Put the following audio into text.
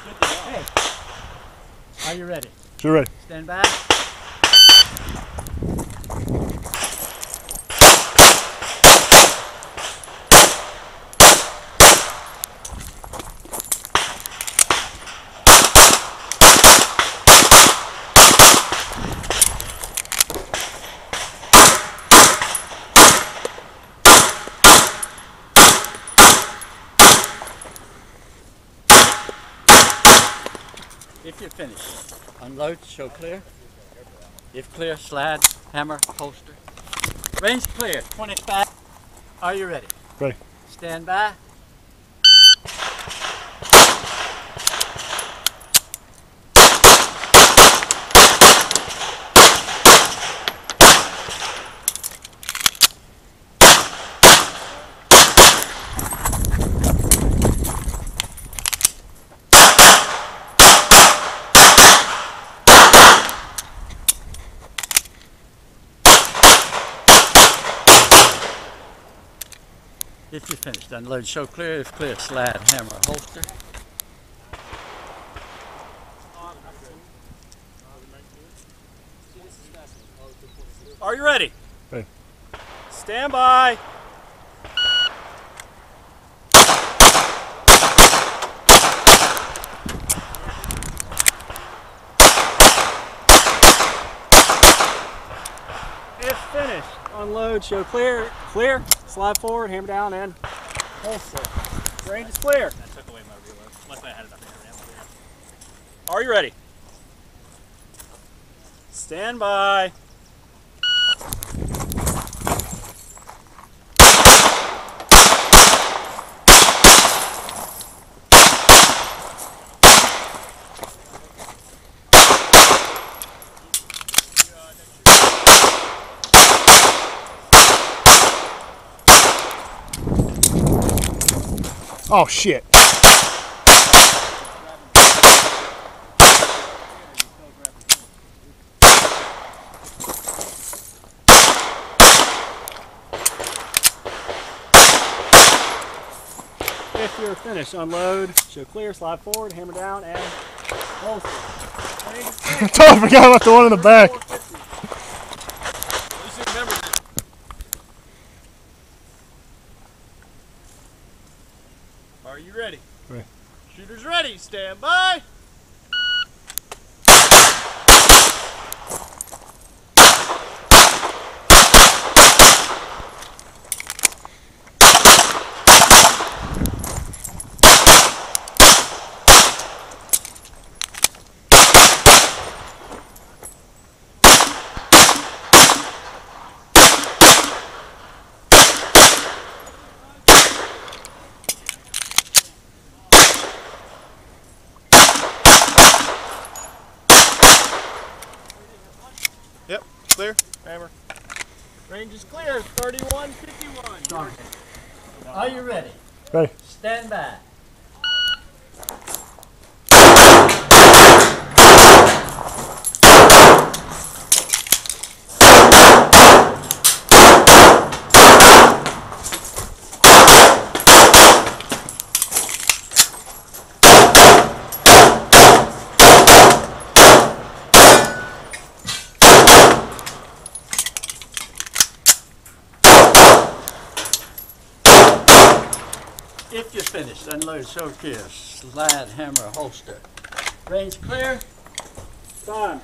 Hey, are you ready? Sure ready. Stand back. If you're finished, unload, show clear. If clear, slide, hammer, holster. Range clear, 25. Are you ready? Ready. Stand by. If you're finished, unload, show clear. If clear, slide, hammer, holster. Are you ready? Ready. Stand by. If finished, unload, show clear. Clear, slide forward, hammer down, and holster. Range is clear. That took away my reload. Unless I had enough ammo. Are you ready? Stand by. Oh shit. If you're finished, unload, show clear, slide forward, hammer down, and holster. Range is clear. I totally forgot about the one in the back. At least you remembered it. Are you ready? Ready. Shooters ready, stand by. Yep, clear. Hammer. Range is clear, 3151. Are you ready? Ready. Stand by. If you're finished, unload, show clear, slide, hammer, holster. Range clear. Time.